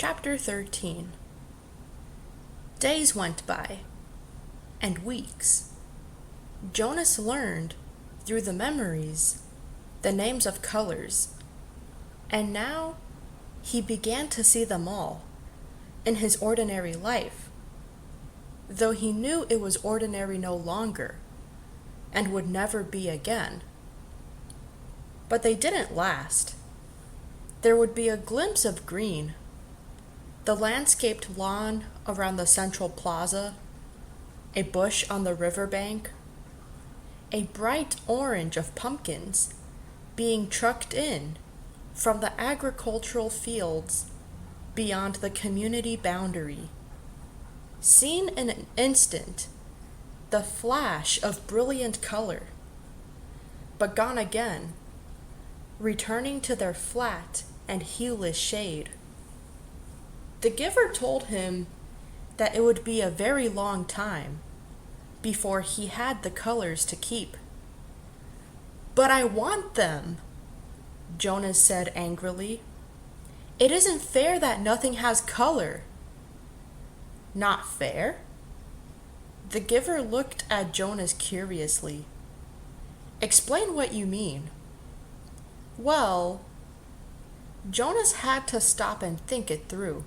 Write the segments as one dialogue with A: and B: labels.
A: Chapter 13. Days went by, and weeks. Jonas learned, through the memories, the names of colors, and now he began to see them all in his ordinary life, though he knew it was ordinary no longer and would never be again. But they didn't last. There would be a glimpse of green, the landscaped lawn around the central plaza, a bush on the riverbank, a bright orange of pumpkins being trucked in from the agricultural fields beyond the community boundary. Seen in an instant, the flash of brilliant color, but gone again, returning to their flat and hueless shade. The giver told him that it would be a very long time before he had the colors to keep. "But I want them," Jonas said angrily. "It isn't fair that nothing has color." "Not fair?" The giver looked at Jonas curiously. "Explain what you mean." "Well," Jonas had to stop and think it through.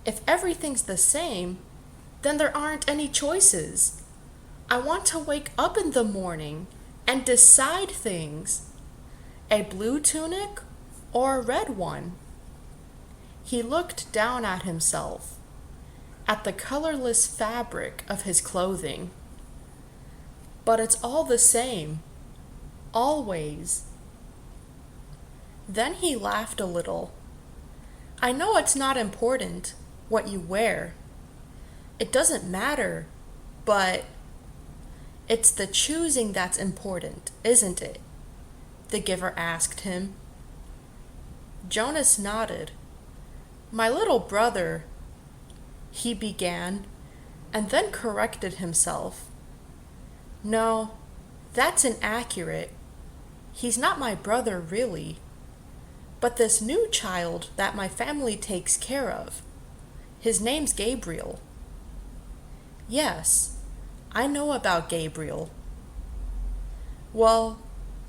A: "If everything's the same, then there aren't any choices. I want to wake up in the morning and decide things. A blue tunic or a red one?" He looked down at himself, at the colorless fabric of his clothing. "But it's all the same, always." Then he laughed a little. "I know it's not important what you wear. It doesn't matter, but it's the choosing that's important, isn't it?" the giver asked him. Jonas nodded. "My little brother," he began, and then corrected himself. "No, that's inaccurate. He's not my brother, really, but this new child that my family takes care of. His name's Gabriel." "Yes, I know about Gabriel." "Well,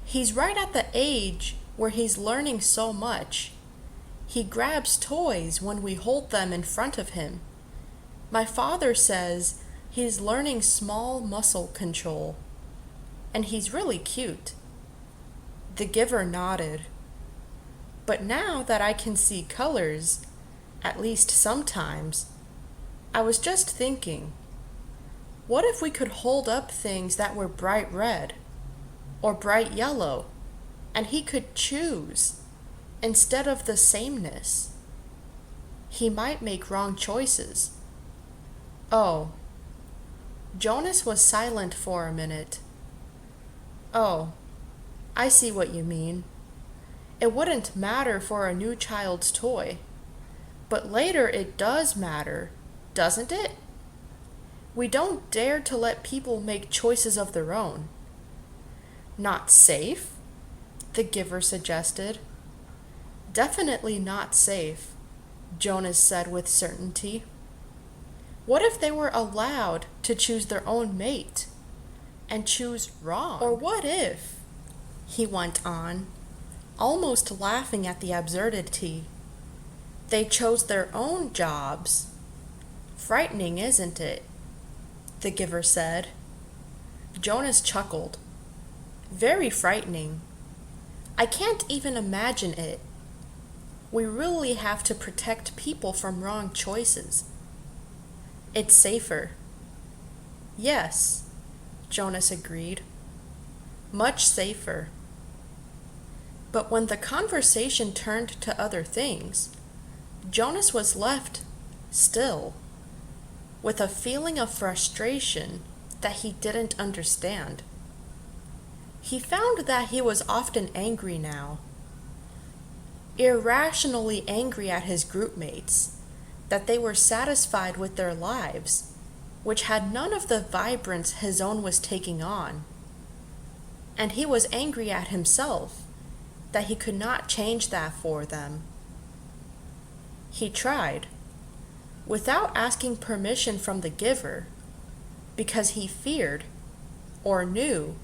A: he's right at the age where he's learning so much. He grabs toys when we hold them in front of him. My father says he's learning small muscle control, and he's really cute." The giver nodded. "But now that I can see colors, at least sometimes, I was just thinking, what if we could hold up things that were bright red or bright yellow, and he could choose instead of the sameness? He might make wrong choices." "Oh." Jonas was silent for a minute. "Oh, I see what you mean. It wouldn't matter for a new child's toy, but later it does matter, doesn't it? We don't dare to let people make choices of their own." "Not safe?" the giver suggested. "Definitely not safe," Jonas said with certainty. "What if they were allowed to choose their own mate and choose wrong? Or what if," he went on, almost laughing at the absurdity, "they chose their own jobs? Frightening, isn't it?" the giver said. Jonas chuckled. "Very frightening. I can't even imagine it. We really have to protect people from wrong choices." "It's safer." "Yes," Jonas agreed. "Much safer." But when the conversation turned to other things, Jonas was left, still, with a feeling of frustration that he didn't understand. He found that he was often angry now, irrationally angry at his groupmates, that they were satisfied with their lives, which had none of the vibrance his own was taking on. And he was angry at himself that he could not change that for them. He tried, without asking permission from the giver, because he feared or knew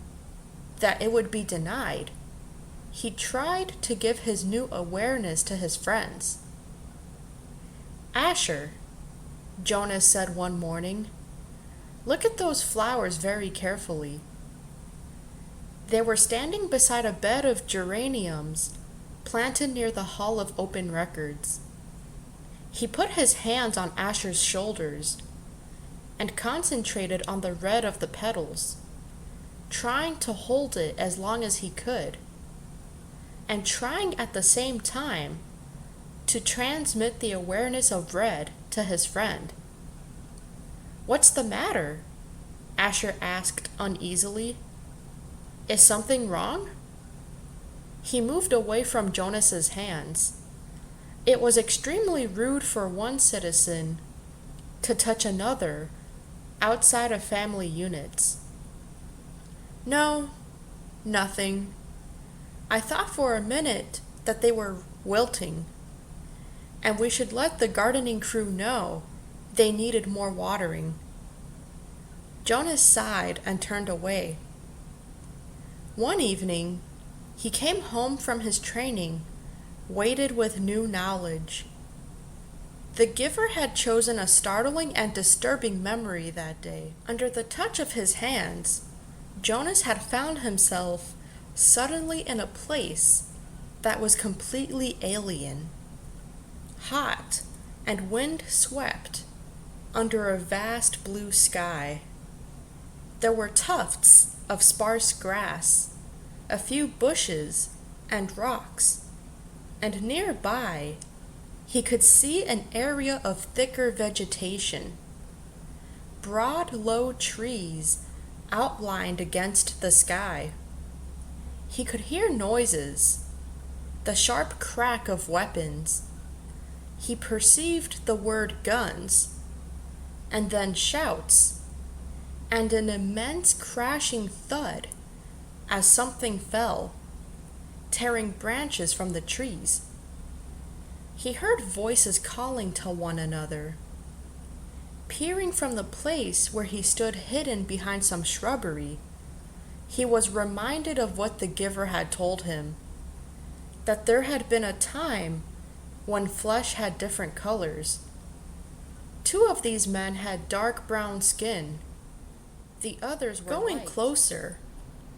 A: that it would be denied. He tried to give his new awareness to his friends. "Asher," Jonas said one morning, "look at those flowers very carefully." They were standing beside a bed of geraniums planted near the Hall of Open Records. He put his hands on Asher's shoulders and concentrated on the red of the petals, trying to hold it as long as he could, and trying at the same time to transmit the awareness of red to his friend. "What's the matter?" Asher asked uneasily. "Is something wrong?" He moved away from Jonas's hands. It was extremely rude for one citizen to touch another outside of family units. "No, nothing. I thought for a minute that they were wilting, and we should let the gardening crew know they needed more watering." Jonas sighed and turned away. One evening, he came home from his training, weighted with new knowledge. The giver had chosen a startling and disturbing memory that day. Under the touch of his hands, Jonas had found himself suddenly in a place that was completely alien, hot and wind-swept under a vast blue sky. There were tufts of sparse grass, a few bushes and rocks, and nearby he could see an area of thicker vegetation, broad, low trees outlined against the sky. He could hear noises, the sharp crack of weapons. He perceived the word guns, and then shouts, and an immense crashing thud as something fell, tearing branches from the trees. He heard voices calling to one another. Peering from the place where he stood hidden behind some shrubbery, he was reminded of what the giver had told him, that there had been a time when flesh had different colors. Two of these men had dark brown skin. The others were going light. Closer,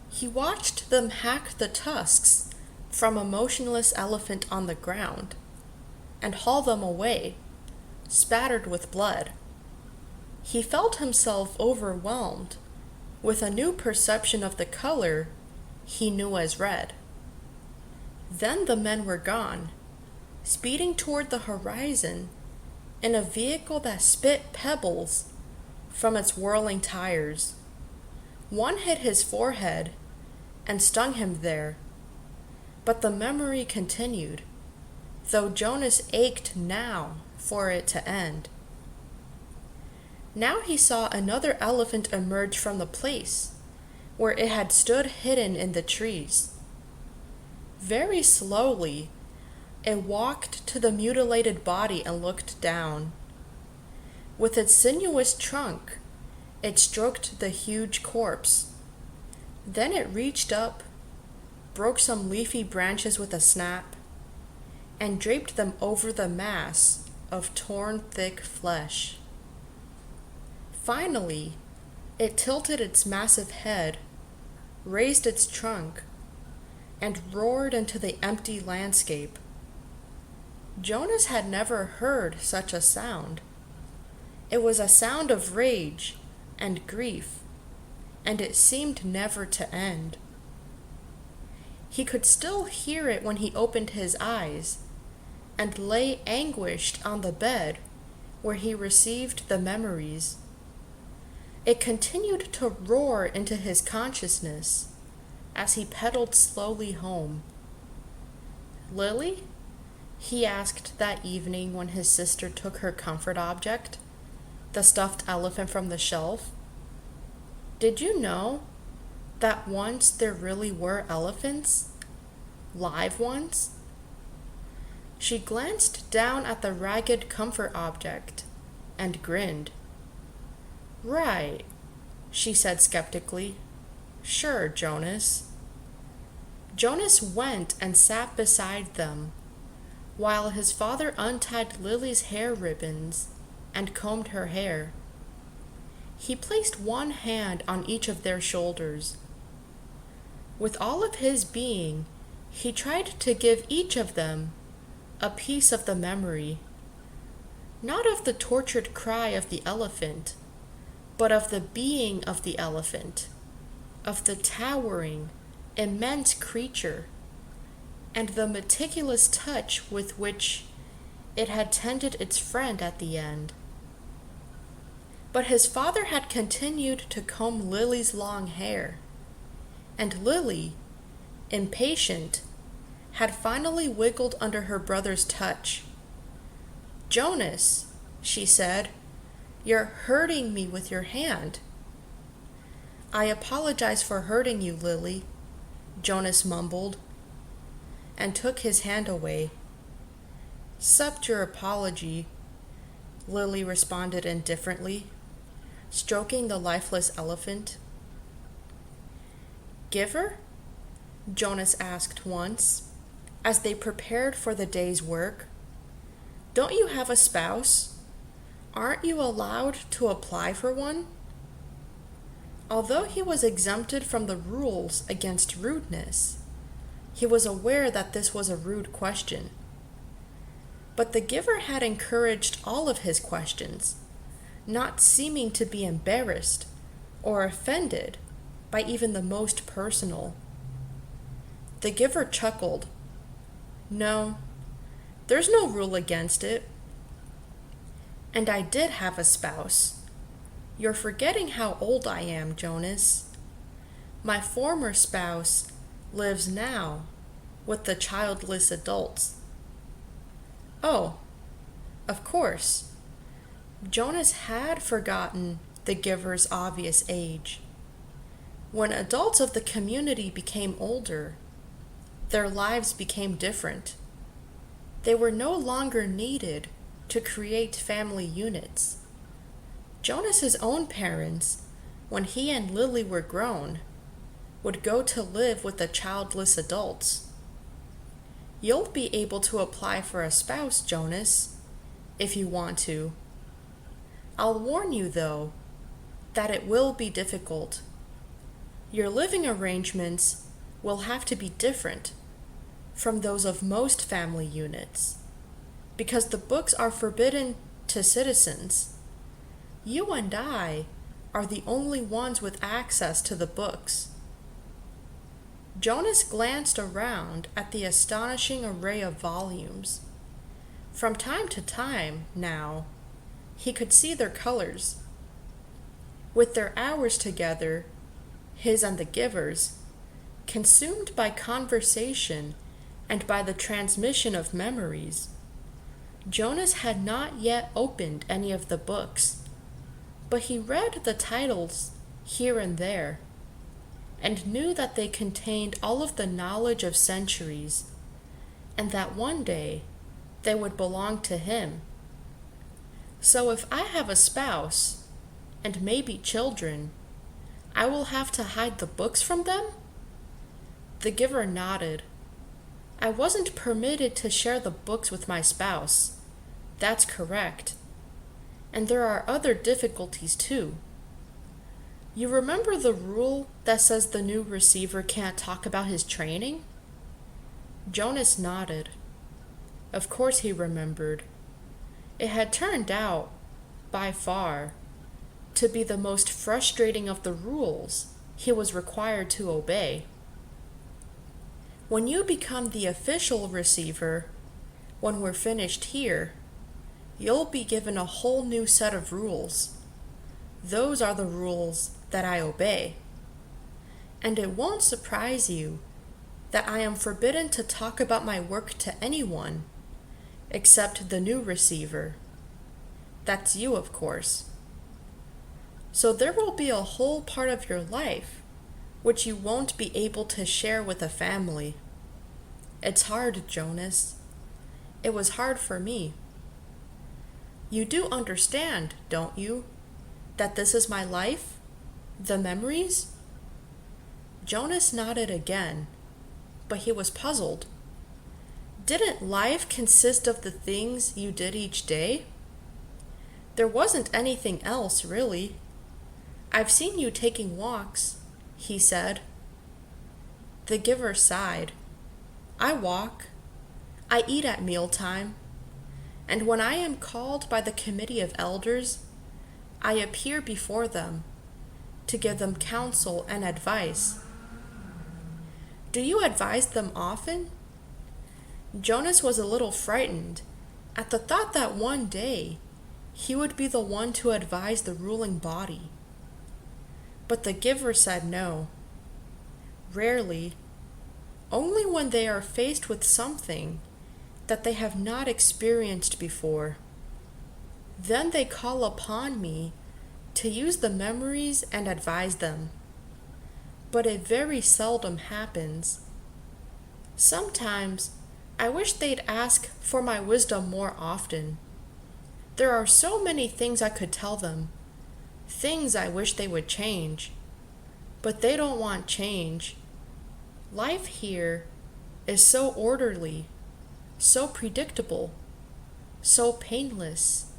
A: he watched them hack the tusks from a motionless elephant on the ground and haul them away, spattered with blood. He felt himself overwhelmed with a new perception of the color he knew as red. Then the men were gone, speeding toward the horizon in a vehicle that spit pebbles from its whirling tires. One hit his forehead and stung him there, but the memory continued, though Jonas ached now for it to end. Now he saw another elephant emerge from the place where it had stood hidden in the trees. Very slowly, it walked to the mutilated body and looked down. With its sinuous trunk, it stroked the huge corpse. Then it reached up, broke some leafy branches with a snap, and draped them over the mass of torn, thick flesh. Finally, it tilted its massive head, raised its trunk, and roared into the empty landscape. Jonas had never heard such a sound. It was a sound of rage and grief, and it seemed never to end. He could still hear it when he opened his eyes and lay anguished on the bed where he received the memories. It continued to roar into his consciousness as he pedaled slowly home. "Lily?" he asked that evening when his sister took her comfort object, the stuffed elephant from the shelf. "Did you know that once there really were elephants? Live ones?" She glanced down at the ragged comfort object and grinned. Right, she said skeptically. Sure, Jonas. Jonas went and sat beside them, while his father untied Lily's hair ribbons and combed her hair. He placed one hand on each of their shoulders. With all of his being, he tried to give each of them a piece of the memory, not of the tortured cry of the elephant, but of the being of the elephant, of the towering, immense creature, and the meticulous touch with which it had tended its friend at the end. But his father had continued to comb Lily's long hair, and Lily, impatient, had finally wiggled under her brother's touch. Jonas, she said, you're hurting me with your hand. I apologize for hurting you, Lily, Jonas mumbled, and took his hand away. Accept your apology, Lily responded indifferently, stroking the lifeless elephant. Giver? Jonas asked once, as they prepared for the day's work. Don't you have a spouse? Aren't you allowed to apply for one? Although he was exempted from the rules against rudeness, he was aware that this was a rude question. But the giver had encouraged all of his questions, not seeming to be embarrassed or offended by even the most personal. The giver chuckled. No, there's no rule against it. And I did have a spouse. You're forgetting how old I am, Jonas. My former spouse lives now with the childless adults. Oh, of course. Jonas had forgotten the giver's obvious age. When adults of the community became older, their lives became different. They were no longer needed to create family units. Jonas's own parents, when he and Lily were grown, would go to live with the childless adults. You'll be able to apply for a spouse, Jonas, if you want to. I'll warn you, though, that it will be difficult. Your living arrangements will have to be different from those of most family units, because the books are forbidden to citizens. You and I are the only ones with access to the books. Jonas glanced around at the astonishing array of volumes. From time to time, now, he could see their colors. With their hours together, his and the giver's, consumed by conversation and by the transmission of memories, Jonas had not yet opened any of the books, but he read the titles here and there, and knew that they contained all of the knowledge of centuries, and that one day they would belong to him. So if I have a spouse, and maybe children, I will have to hide the books from them? The giver nodded. I wasn't permitted to share the books with my spouse. That's correct. And there are other difficulties too. You remember the rule that says the new receiver can't talk about his training? Jonas nodded. Of course he remembered. It had turned out, by far, to be the most frustrating of the rules he was required to obey. When you become the official receiver, when we're finished here, you'll be given a whole new set of rules. Those are the rules that I obey. And it won't surprise you that I am forbidden to talk about my work to anyone except the new receiver. That's you, of course. So there will be a whole part of your life which you won't be able to share with a family. It's hard, Jonas. It was hard for me. You do understand, don't you, that this is my life? The memories? Jonas nodded again, but he was puzzled. Didn't life consist of the things you did each day? There wasn't anything else, really. I've seen you taking walks, he said. The giver sighed. I walk. I eat at mealtime. And when I am called by the committee of elders, I appear before them to give them counsel and advice. Do you advise them often? Jonas was a little frightened at the thought that one day he would be the one to advise the ruling body. But the giver said no. Rarely, only when they are faced with something that they have not experienced before. Then they call upon me to use the memories and advise them. But it very seldom happens. Sometimes I wish they'd ask for my wisdom more often. There are so many things I could tell them, things I wish they would change. But they don't want change. Life here is so orderly, so predictable, so painless.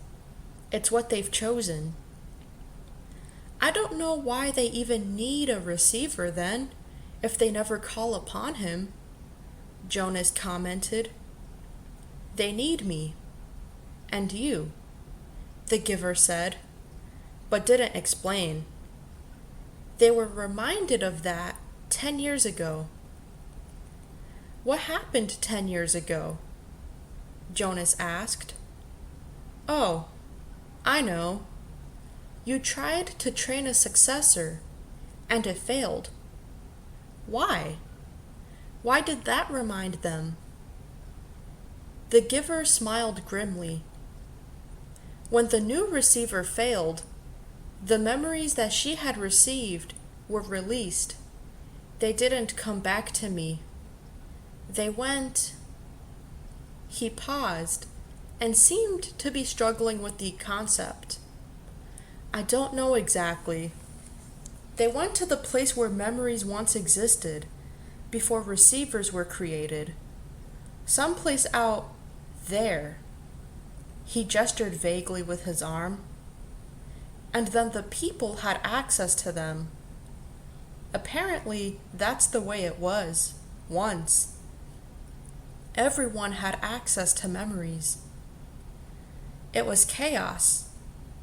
A: It's what they've chosen. I don't know why they even need a receiver then, if they never call upon him, Jonas commented. They need me. And you, the giver said, but didn't explain. They were reminded of that 10 years ago. What happened 10 years ago? Jonas asked. Oh, I know. You tried to train a successor, and it failed. Why? Why did that remind them? The giver smiled grimly. When the new receiver failed, the memories that she had received were released. They didn't come back to me. They went... He paused and seemed to be struggling with the concept. I don't know exactly. They went to the place where memories once existed, before receivers were created. Someplace out there. He gestured vaguely with his arm. And then the people had access to them. Apparently, that's the way it was, once. Everyone had access to memories. It was chaos,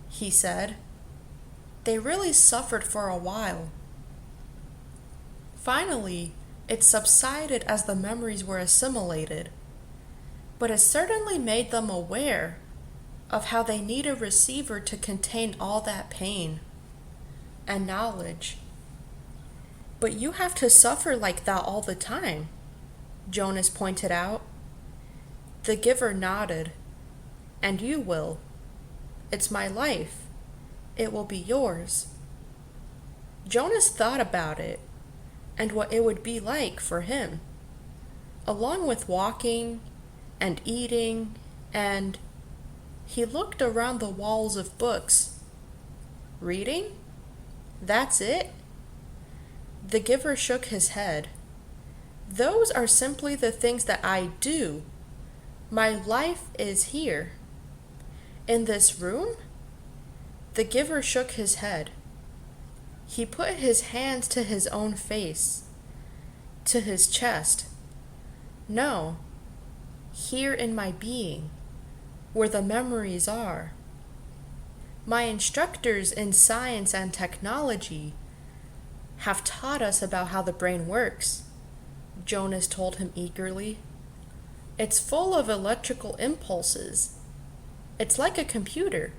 A: he said. They really suffered for a while. Finally, it subsided as the memories were assimilated, but it certainly made them aware of how they need a receiver to contain all that pain and knowledge. But you have to suffer like that all the time, Jonas pointed out. The giver nodded. And you will. It's my life. It will be yours. Jonas thought about it and what it would be like for him, along with walking and eating, and he looked around the walls of books. Reading? That's it? The giver shook his head. Those are simply the things that I do. My life is here. In this room? The giver shook his head. He put his hands to his own face, to his chest. No, here in my being, where the memories are. My instructors in science and technology have taught us about how the brain works, Jonas told him eagerly. It's full of electrical impulses. It's like a computer.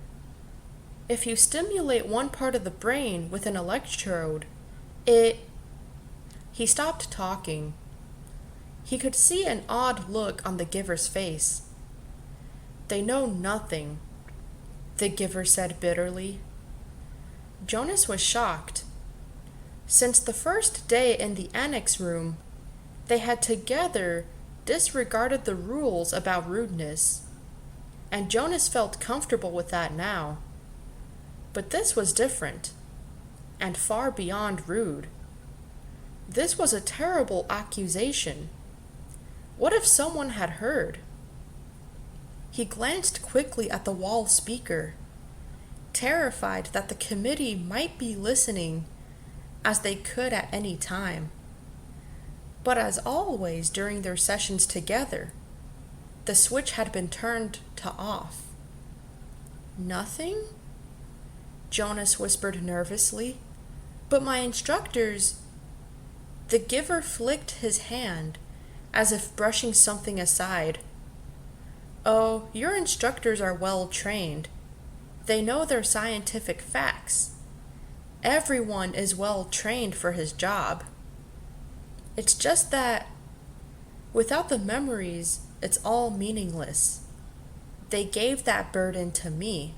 A: If you stimulate one part of the brain with an electrode, He stopped talking. He could see an odd look on the giver's face. They know nothing, the giver said bitterly. Jonas was shocked. Since the first day in the annex room, they had together disregarded the rules about rudeness, and Jonas felt comfortable with that now. But this was different, and far beyond rude. This was a terrible accusation. What if someone had heard? He glanced quickly at the wall speaker, terrified that the committee might be listening, as they could at any time. But as always during their sessions together, the switch had been turned to off. Nothing? Jonas whispered nervously. But my instructors... The giver flicked his hand, as if brushing something aside. Oh, your instructors are well trained. They know their scientific facts. Everyone is well trained for his job. It's just that, without the memories, it's all meaningless. They gave that burden to me,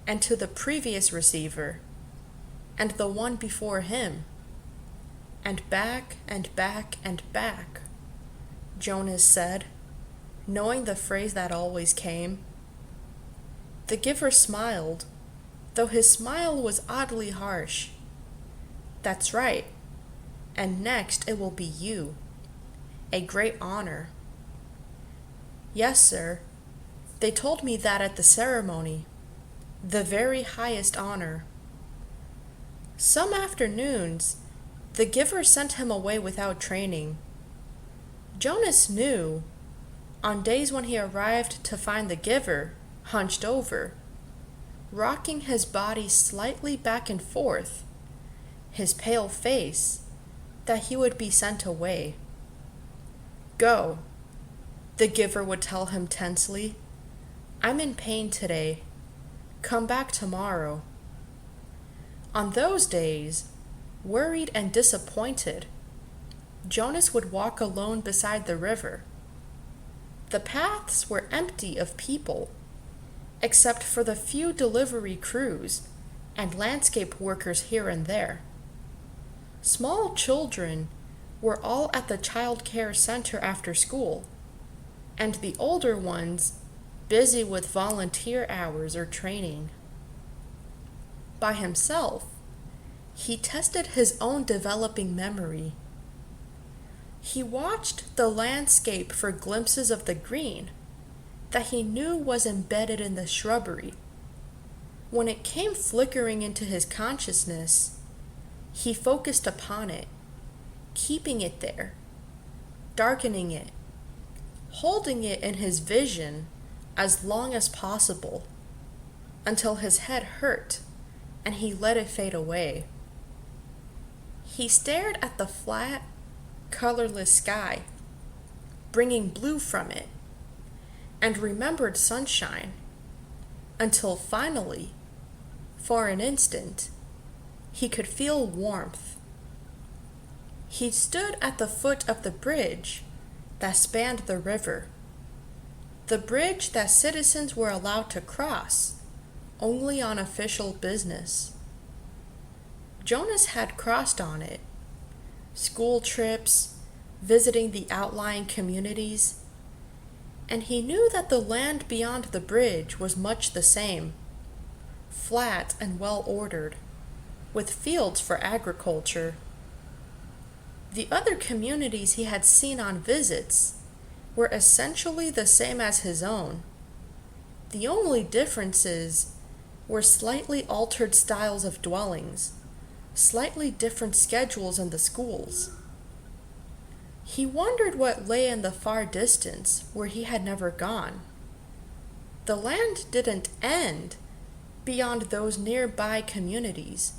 A: and to the previous receiver, and the one before him, and back and back and back, Jonas said, knowing the phrase that always came. The giver smiled, though his smile was oddly harsh. That's right, and next it will be you. A great honor. Yes, sir. They told me that at the ceremony. The very highest honor. Some afternoons, the giver sent him away without training. Jonas knew, on days when he arrived to find the giver hunched over, rocking his body slightly back and forth, his pale face, that he would be sent away. Go, the giver would tell him tensely. I'm in pain today. Come back tomorrow. On those days, worried and disappointed, Jonas would walk alone beside the river. The paths were empty of people, except for the few delivery crews and landscape workers here and there. Small children were all at the child care center after school, and the older ones busy with volunteer hours or training. By himself, he tested his own developing memory. He watched the landscape for glimpses of the green that he knew was embedded in the shrubbery. When it came flickering into his consciousness, he focused upon it, keeping it there, darkening it, holding it in his vision as long as possible, until his head hurt and he let it fade away. He stared at the flat, colorless sky, bringing blue from it, and remembered sunshine, until finally, for an instant, he could feel warmth. He stood at the foot of the bridge that spanned the river, the bridge that citizens were allowed to cross only on official business. Jonas had crossed on it, school trips, visiting the outlying communities, and he knew that the land beyond the bridge was much the same, flat and well-ordered, with fields for agriculture. The other communities he had seen on visits were essentially the same as his own. The only differences were slightly altered styles of dwellings, slightly different schedules in the schools. He wondered what lay in the far distance where he had never gone. The land didn't end beyond those nearby communities.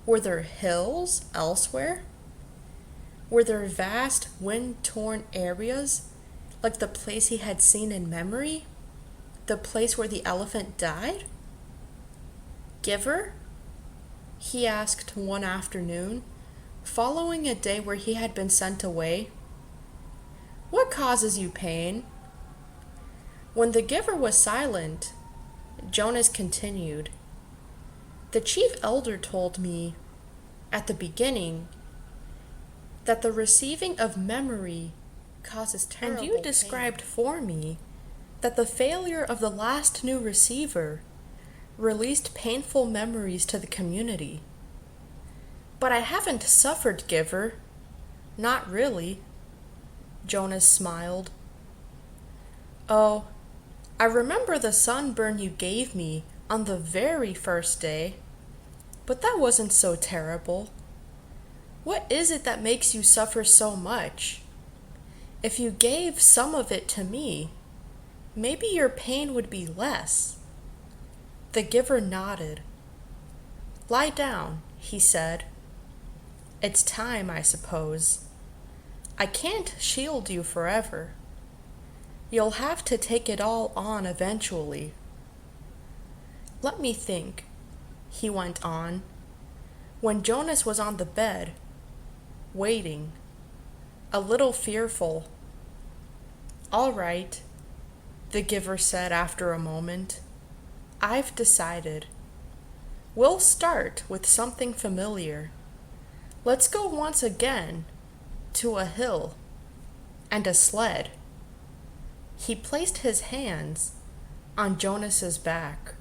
A: Were there hills elsewhere? Were there vast, wind-torn areas, like the place he had seen in memory? The place where the elephant died? Giver? He asked one afternoon, following a day where he had been sent away. What causes you pain? When the giver was silent, Jonas continued. The chief elder told me, at the beginning, that the receiving of memory causes
B: terrible
A: And you described for me that the failure of the last new receiver released painful memories to the community. But I haven't suffered, Giver. Not really. Jonas smiled. Oh, I remember the sunburn you gave me on the very first day, but that wasn't so terrible. What is it that makes you suffer so much? If you gave some of it to me, maybe your pain would be less. The giver nodded. Lie down, he said. It's time, I suppose. I can't shield you forever. You'll have to take it all on eventually. Let me think, he went on, when Jonas was on the bed, waiting, a little fearful. All right, the giver said after a moment. I've decided. We'll start with something familiar. Let's go once again to a hill and a sled. He placed his hands on Jonas's back.